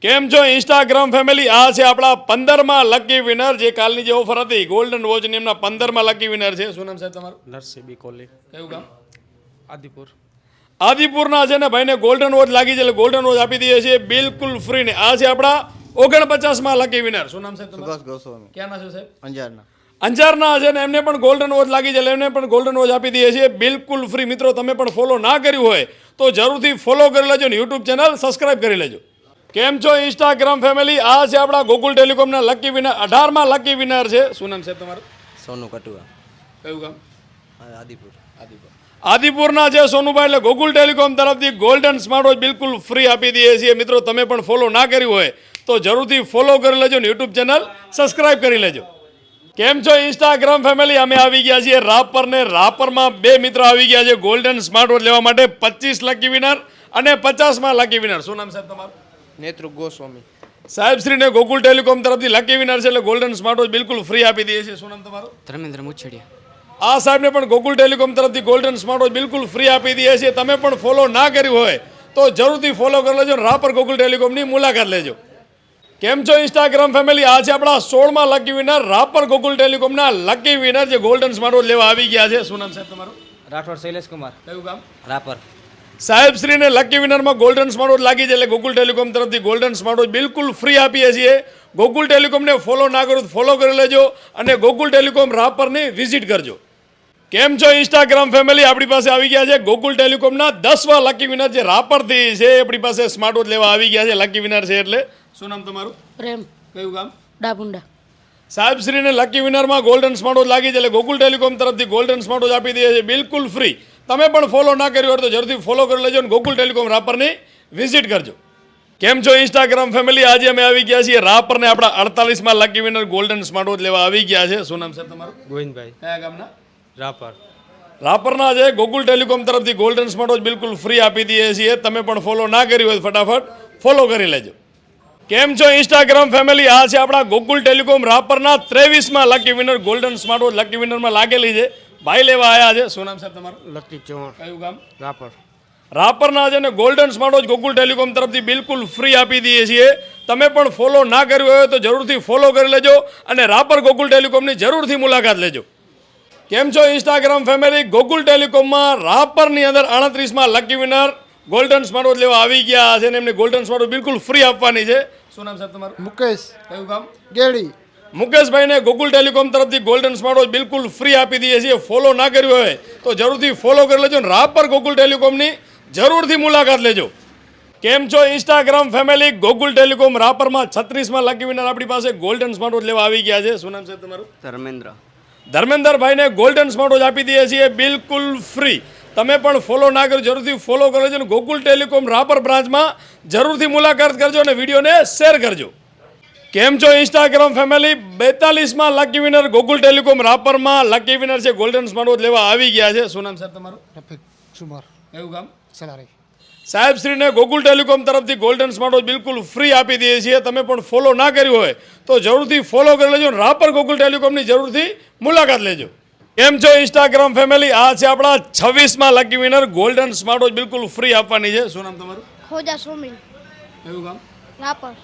કેમ છો Instagram family? આ છે આપણા 15માં લકી વિનર, જે કાલની જે ઓફર હતી ગોલ્ડન વોચની, એમના 15માં લકી વિનર છે. શું નામ સાહેબ તમારું? નરસિંહ કોલી, કયું ગામ? આદિપુર. આદિપુરના છે ને ભાઈને ગોલ્ડન વોચ લાગી છે, એટલે ગોલ્ડન વોચ આપી દઈએ છીએ બિલકુલ ફ્રી ને. આ છે આપણા 49માં લકી વિનર. શું નામ સાહેબ તમારું? સુભાષ ગોસ્વામી, ક્યાં ના છે સાહેબ? અંજારના. અંજારના છે ને, એમને પણ ગોલ્ડન વોચ લાગી છે, એટલે એમને પણ ગોલ્ડન વોચ આપી દઈએ છીએ બિલકુલ ફ્રી. મિત્રો તમે પણ ફોલો ના કર્યું હોય તો જરૂરથી ફોલો કરી લેજો ને યુટ્યુબ ચેનલ સબસ્ક્રાઇબ કરી લેજો. કેમ છો ઇન્સ્ટાગ્રામ ફેમિલી? આ છે આપણા ગોકુલ ટેલિકોમના લકી વિનર, 18માં લકી વિનર છે. શું નામ સાહેબ તમારું? સોનુ કટુઆ, કયું ગામ? આદિપુર. આદિપુરના છે સોનુભાઈ, એટલે ગોકુલ ટેલિકોમ તરફથી ગોલ્ડન સ્માર્ટ વોચ બિલકુલ ફ્રી આપી દઈએ છીએ. મિત્રો તમે પણ ફોલો ના કર્યું હોય તો જરૂરથી ફોલો કરી લેજો ને યુટ્યુબ ચેનલ સબસ્ક્રાઇબ કરી લેજો. કેમ છો ઇન્સ્ટાગ્રામ ફેમિલી? અમે આવી ગયા છીએ રાપર ને. રાપરમાં બે મિત્રો આવી ગયા છે ગોલ્ડન સ્માર્ટ વોચ લેવા માટે. 25 લકી વિનર અને 50માં લકી વિનર. શું નામ સાહેબ તમારું? નેત્રુ ગોસ્વામી. સાહેબ શ્રીને ગોકુલ ટેલિકોમ તરફથી લકી વિનર છે, એટલે ગોલ્ડન સ્માર્ટ વોચ બિલકુલ ફ્રી આપી દઈએ છીએ. શું નામ તમારું? ધર્મેન્દ્ર મુછડિયા. આ સાહેબને પણ ગોકુલ ટેલિકોમ તરફથી ગોલ્ડન સ્માર્ટ વોચ બિલકુલ ફ્રી આપી દઈએ છીએ. તમે પણ ફોલો ના કર્યું હોય તો જરૂરથી ફોલો કરી લેજો, રાપર ગોકુલ ટેલિકોમની મુલાકાત લેજો. કેમ છો ઇન્સ્ટાગ્રામ ફેમિલી? આ છે આપણા 16માં લકી વિનર, રાપર ગોકુલ ટેલિકોમના લકી વિનર, જે ગોલ્ડન સ્માર્ટ વોચ લેવા આવી ગયા છે. શું નામ સાહેબ તમારું? રાઠોડ શૈલેષ કુમાર. કયું ગામ? રાપર. સાહેબ શ્રીને લકી વિનરમાં ગોલ્ડન સ્માર્ટ વોચ લાગી છે, એટલે ગોકુલ ટેલિકોમ તરફથી ગોલ્ડન સ્માર્ટ વોચ બિલકુલ ફ્રી આપીએ છીએ. ગોકુલ ટેલિકોમને ફોલો ના કરો તો ફોલો કરી લેજો અને ગોકુલ ટેલિકોમ રાપરની વિઝિટ કરજો. કેમ છો ઇન્સ્ટાગ્રામ ફેમિલી? આપણી પાસે આવી ગયા છે ગોકુલ ટેલિકોમના 10માં લકી વિનર, જે રાપરથી છે. આપણી પાસે સ્માર્ટ વોચ લેવા આવી ગયા છે, લકી વિનર છે એટલે. શું નામ તમારું? પ્રેમ કયું ગામ? ડાબુંડા. સાહેબ શ્રીને લકી વિનરમાં ગોલ્ડન સ્માર્ટ વોચ લાગી છે, એટલે ગોકુલ ટેલિકોમ તરફથી ગોલ્ડન સ્માર્ટ વોચ આપી દઈએ છીએ બિલકુલ ફ્રી. તમે પણ ફોલો ના કર્યું હોય તો જરૂરથી ફોલો કરી લેજો અને ગોકુલ ટેલિકોમ રાપરની વિઝિટ કરજો. કેમ છો ઇન્સ્ટાગ્રામ ફેમિલી? આજે અમે આવી ગયા છીએ રાપરને. આપણા 48માં lucky winner golden smart watch લેવા આવી ગયા છે. શું નામ સાહેબ તમારું? ગોવિંદભાઈ. કયા ગામના? રાપર. રાપરના છે ગોકુલ ટેલિકોમ તરફથી ગોલ્ડન સ્માર્ટ વોચ બિલકુલ ફ્રી આપી દઈએ છીએ. તમે પણ ફોલો ના કર્યું હોય ફટાફટ ફોલો કરી લેજો. કેમ છો ઇન્સ્ટાગ્રામ ફેમિલી? આ છે આપણા ગોકુલ ટેલિકોમ રાપરના 23માં lucky winner, golden smart watch lucky વિનરમાં લાગેલી છે. ભાઈ લેવા આવ્યા છે. શું નામ સાહેબ તમારું? લતીફ ચૌહાણ. કયું ગામ? રાપર. રાપરના છે ને golden smart watch Gokul telecom તરફથી બિલકુલ ફ્રી આપી દઈએ છીએ. તમે પણ ફોલો ના કર્યું હોય તો જરૂરથી ફોલો કરી લેજો અને રાપર ગોકુલ ટેલિકોમની જરૂરથી મુલાકાત લેજો. કેમ છો ઇન્સ્ટાગ્રામ ફેમિલી? ગોકુલ ટેલિકોમમાં રાપરની અંદર 38માં lucky winner golden smart watch લેવા આવી ગયા છે, અને એમને ગોલ્ડન સ્માર્ટ વોચ બિલકુલ ફ્રી આપવાની છે. શું નામ સાહેબ તમારું? મુકેશ કયું ગામ? ગેડી. મુકેશભાઈને ગોકુલ ટેલિકોમ તરફથી ગોલ્ડન સ્માર્ટ વોચ બિલકુલ ફ્રી આપી દઈએ છીએ. ફોલો ના કર્યું હોય તો જરૂરથી ફોલો કરી લેજો અને રાપર ગોકુલ ટેલિકોમની જરૂરથી મુલાકાત લેજો. કેમ છો ઇન્સ્ટાગ્રામ ફેમિલી? ગોકુલ ટેલિકોમ રાપરમાં 36માં લકી વિનર આપણી પાસે ગોલ્ડન સ્માર્ટ વોચ લેવા આવી ગયા છે. શું નામ સાહેબ તમારું? ધર્મેન્દ્ર. ધર્મેન્દ્રભાઈને ગોલ્ડન સ્માર્ટ વોચ આપી દઈએ છીએ બિલકુલ ફ્રી. તમે પણ ફોલો ના કર્યું જરૂરથી ફોલો કરી લેજો અને ગોકુલ ટેલિકોમ રાપર બ્રાન્ચમાં જરૂરથી મુલાકાત કરજો અને વિડીયોને શેર કરજો. કેમ છો ઇન્સ્ટાગ્રામ ફેમિલી? 42માં લકી વિનર ગોકુલ ટેલિકોમ રાપરમાં લકી વિનર છે, ગોલ્ડન સ્માર્ટ વોચ લેવા આવી ગયા છે. શું નામ સાહેબ તમારું? રફીક સુમાર, કયું ગામ? સલારી. સાહેબ શ્રીને ગોકુલ ટેલિકોમ તરફથી ગોલ્ડન સ્માર્ટ વોચ બિલકુલ ફ્રી આપી દઈએ છીએ. તમે પણ ફોલો ના કર્યું હોય તો જરૂરથી ફોલો કરી લેજો અને રાપર ગોકુલ ટેલિકોમની જરૂરથી મુલાકાત લેજો. કેમ છો ઇન્સ્ટાગ્રામ ફેમિલી? આ છે આપણા 26માં lucky winner golden smart watch બિલકુલ ફ્રી આપવાની છે. શું નામ તમારું? ખોજા સોમિલ. કયું ગામ? રાપર.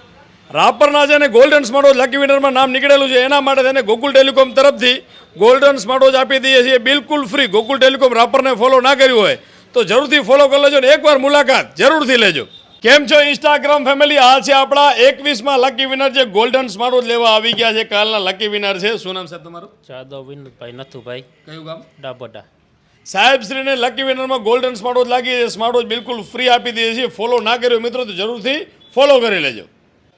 રાપરના છે ને ગોલ્ડન સ્માર્ટ વોચ લકી વિનરમાં નામ નીકળેલું છે, એના માટે તેને ગોકુલ ટેલિકોમ તરફથી ગોલ્ડન સ્માર્ટ વોચ આપી દઈએ છીએ બિલકુલ ફ્રી. ગોકુલ ટેલિકોમ રાપરને ફોલો ના કર્યું હોય તો જરૂરથી ફોલો કરી લેજો ને એકવાર મુલાકાત જરૂરથી લેજો. કેમ છો ઇન્સ્ટાગ્રામ ફેમિલી? આ છે આપણા 21માં લકી વિનર, જે ગોલ્ડન સ્માર્ટ વોચ લેવા આવી ગયા છે. કાલના લકી વિનર છે. શું નામ સાહેબ તમારું? જાદવ વિનોદભાઈ નથુભાઈ. કયું ગામ? ડાબોડા. સાહેબ શ્રીને લકી વિનરમાં ગોલ્ડન સ્માર્ટ વોચ લાગી છે. સ્માર્ટ વોચ બિલકુલ ફ્રી આપી દઈએ છીએ. ફોલો ના કર્યો મિત્રો તો જરૂરથી ફોલો કરી લેજો.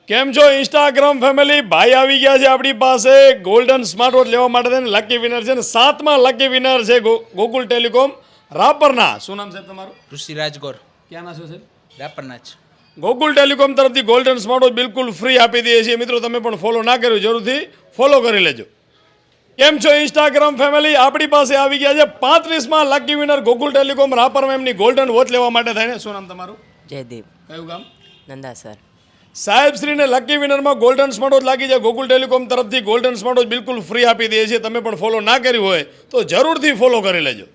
કેમ છો ઇન્સ્ટાગ્રામ ફેમિલી? ભાઈ આવી ગયા છે આપણી પાસે ગોલ્ડન સ્માર્ટ વોચ લેવા માટે થઈને લકી વિનર છે, ને 7માં લકી વિનર છે ગોકુલ ટેલિકોમ રાપરના. શું નામ સાહેબ તમારું? ઋષિરાજ ગોર. ક્યાં ના છો સાહેબ? રાપરના જ. ગોકુલ ટેલિકોમ તરફથી ગોલ્ડન સ્માર્ટ વોચ બિલકુલ ફ્રી આપી દઈએ છીએ. મિત્રો તમે પણ ફોલો ના કર્યું જરૂરથી ફોલો કરી લેજો. કેમ છો ઇન્સ્ટાગ્રામ ફેમિલી? આપણી પાસે આવી ગયા છે 35માં લકી વિનર ગોકુલ ટેલિકોમ રાપરમાં એમની ગોલ્ડન વોચ લેવા માટે થઈને. શું નામ તમારું? જયદીપ. કયું ગામ? નંદાસર. સાહેબ શ્રીને લકી વિનરમાં ગોલ્ડન સ્માર્ટ વોચ લાગી છે. ગોકુલ ટેલિકોમ તરફથી ગોલ્ડન સ્માર્ટ વોચ બિલકુલ ફ્રી આપી દઈએ છીએ. તમે પણ ફોલો ના કર્યું હોય તો જરૂરથી ફોલો કરી લેજો.